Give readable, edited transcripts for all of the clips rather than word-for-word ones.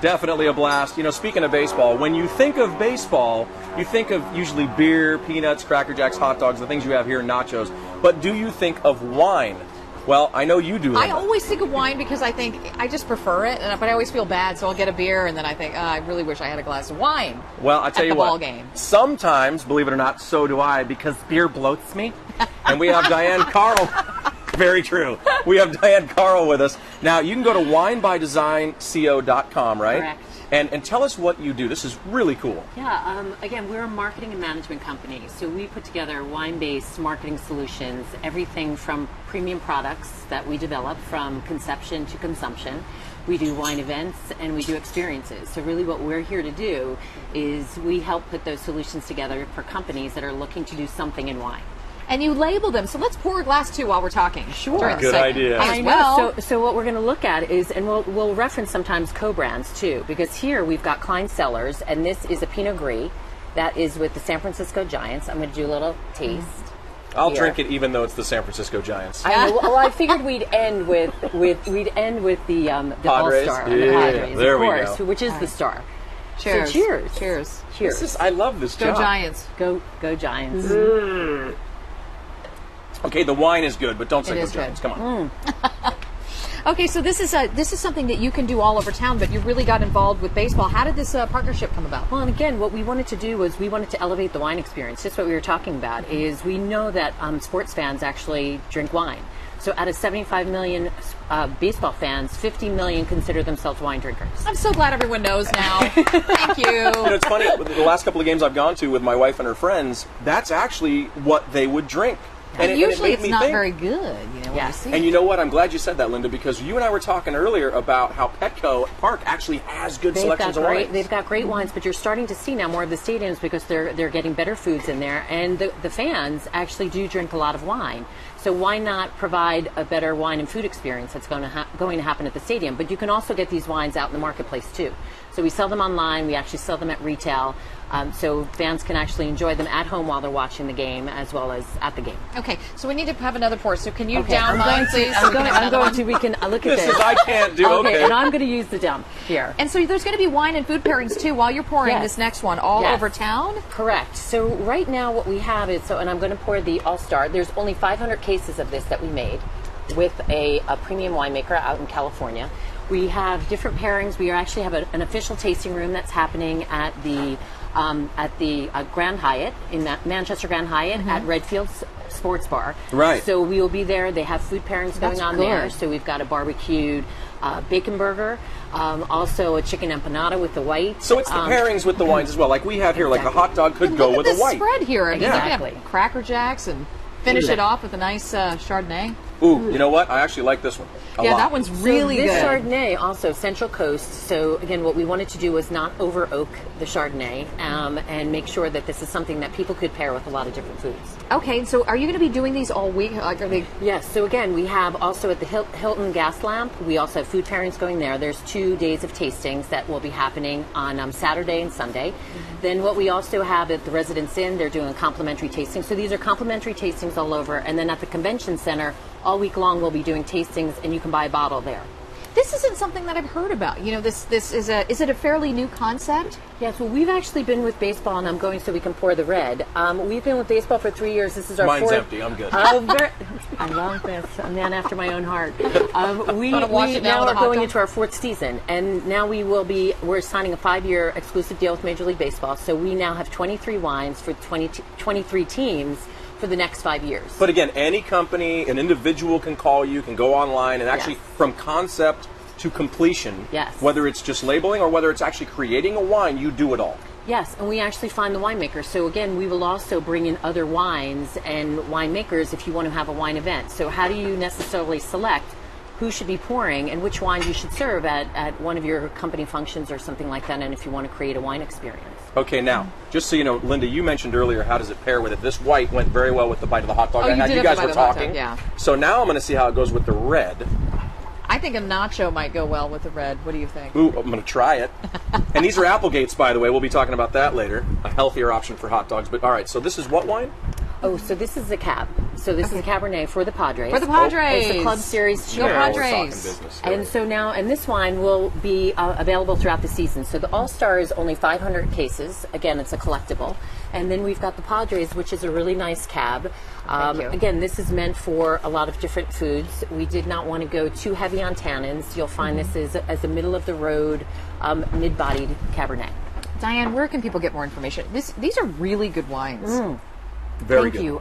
Definitely a blast. Speaking of baseball, when you think of baseball, you think of usually beer, peanuts, Cracker Jacks, hot dogs, the things you have here, nachos. But do you think of wine? Well, I know you do, Linda. I always think of wine because I think I just prefer it, but I always feel bad, so I'll get a beer, and then I think, I really wish I had a glass of wine. Well, I tell you what, ball game. Sometimes, believe it or not, so do I, because beer bloats me. And we have Diane Karle. Very true. We have Diane Karle with us. Now, you can go to winebydesignco.com, right? Correct. And tell us what you do. This is really cool. Yeah, again, we're a marketing and management company, so we put together wine-based marketing solutions, everything from premium products that we develop from conception to consumption. We do wine events and we do experiences. So really what we're here to do is we help put those solutions together for companies that are looking to do something in wine. And you label them, so let's pour a glass too while we're talking. Sure. During the Good segment. idea. As I know. well. So what we're going to look at is, and we'll reference sometimes co-brands too, because here we've got Klein Cellars, and this is a Pinot Gris that is with the San Francisco Giants. I'm going to do a little taste. I'll here. drink it even though it's the San Francisco Giants. I know. Well, I figured we'd end with the Padres? All-Star, Yeah, the Padres, there of we course, go. which is the star. Cheers. So cheers. Cheers. Cheers. I love this Go job. Giants. Go Giants. Okay, the wine is good, but don't say It go is Giants. good. Come on. Okay, so this is something that you can do all over town, but you really got involved with baseball. How did this partnership come about? Well, and again, what we wanted to do was we wanted to elevate the wine experience. Just what we were talking about is we know that sports fans actually drink wine. So out of 75 million baseball fans, 50 million consider themselves wine drinkers. I'm so glad everyone knows now. Thank you. It's funny, the last couple of games I've gone to with my wife and her friends, that's actually what they would drink. And usually made it's me not think. very good, when you see it. And you know what? I'm glad you said that, Linda, because you and I were talking earlier about how Petco Park actually has good selections of wines. They've got great wines, but you're starting to see now more of the stadiums because they're getting better foods in there, and the fans actually do drink a lot of wine. So why not provide a better wine and food experience that's going to happen at the stadium? But you can also get these wines out in the marketplace too. So we sell them online. We actually sell them at retail. So fans can actually enjoy them at home while they're watching the game as well as at the game. Okay, so we need to have another pour. So can you Okay, down mine, please? I'm going to, we can look at This this. is, I can't do, okay. And I'm going to use the dump here. And so there's going to be wine and food pairings too while you're pouring Yes. this next one all Yes. over town? Correct. So right now what we have is, and I'm going to pour the All-Star. There's only 500 cases of this that we made with a premium winemaker out in California. We have different pairings. We actually have an official tasting room that's happening at the Grand Hyatt, in Manchester Grand Hyatt at Redfield Sports Bar. Right. So we will be there. They have food pairings going on there. good. So we've got a barbecued bacon burger, also a chicken empanada with the white. So it's the pairings with the wines as well. Like we have here, like a hot dog could go Look with at a this white. spread here. I mean, Exactly. you can have Cracker Jacks and finish it off with a nice Chardonnay. Ooh, you know what? I actually like this one a lot. That one's really so this good. Chardonnay also Central Coast. So again, what we wanted to do was not over oak the Chardonnay and make sure that this is something that people could pair with a lot of different foods. Okay, so are you going to be doing these all week? Like, are they? Yes. So again, we have also at the Hilton Gas Lamp. We also have food pairings going there. There's 2 days of tastings that will be happening on Saturday and Sunday. Then what we also have at the Residence Inn, they're doing a complimentary tasting. So these are complimentary tastings all over. And then at the Convention Center, all week long we'll be doing tastings, and you can buy a bottle there. This isn't something that I've heard about. This is it a fairly new concept? Yes, well, we've actually been with baseball, and I'm going so we can pour the red. We've been with baseball for 3 years. This is our Mine's fourth. empty. I'm good. I love this. A man after my own heart. We wash it down now with a are hot going dog? into our 4th season, and now we're signing a 5-year exclusive deal with Major League Baseball. So we now have 23 wines for 23 teams for the next 5 years. But again, any company, an individual can call you, can go online, and actually from concept to completion, Yes. whether it's just labeling or whether it's actually creating a wine, you do it all. Yes, and we actually find the winemakers. So again, we will also bring in other wines and winemakers if you want to have a wine event. So how do you necessarily select who should be pouring and which wines you should serve at one of your company functions or something like that, and if you want to create a wine experience? Okay, now, just so you know, Linda, you mentioned earlier how does it pair with it. This white went very well with the bite of the hot dog. Oh, I you had. did You have guys the were bite of the hot talking. dog, yeah. So now I'm going to see how it goes with the red. I think a nacho might go well with the red. What do you think? Ooh, I'm going to try it. And these are Applegates, by the way. We'll be talking about that later. A healthier option for hot dogs. But all right, so this is what wine? Oh, so this is a cab. So this is a Cabernet for the Padres. For the Padres. It's the Club Series. Go Cheers. Padres. And so now, and this wine will be available throughout the season. So the All-Star is only 500 cases. Again, it's a collectible. And then we've got the Padres, which is a really nice cab. Thank you. Again, this is meant for a lot of different foods. We did not want to go too heavy on tannins. You'll find this is as a middle-of-the-road, mid-bodied Cabernet. Diane, where can people get more information? These are really good wines. Very Thank good. you.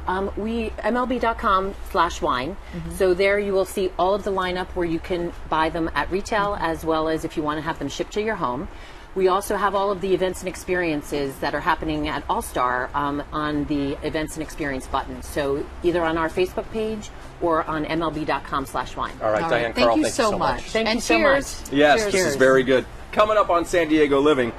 MLB.com/wine. So there you will see all of the lineup where you can buy them at retail, as well as if you want to have them shipped to your home. We also have all of the events and experiences that are happening at All-Star on the events and experience button. So either on our Facebook page or on MLB.com/wine. All right, All Diane, right. Karle, Thank you so much. Thank and you so cheers. much. Yes, Cheers. this is very good. Coming up on San Diego Living.